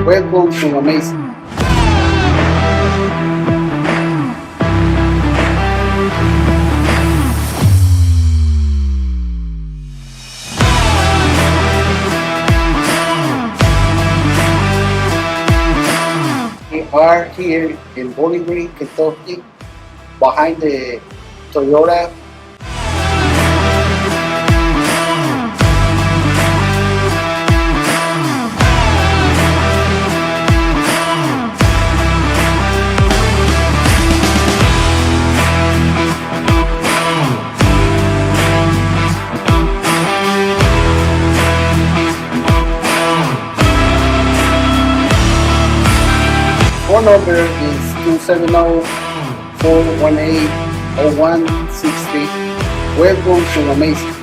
Welcome to Amazing. We are here in Bowling Green, Kentucky, behind the Toyota. Phone number is 270-418-0163. Welcome to Amazing.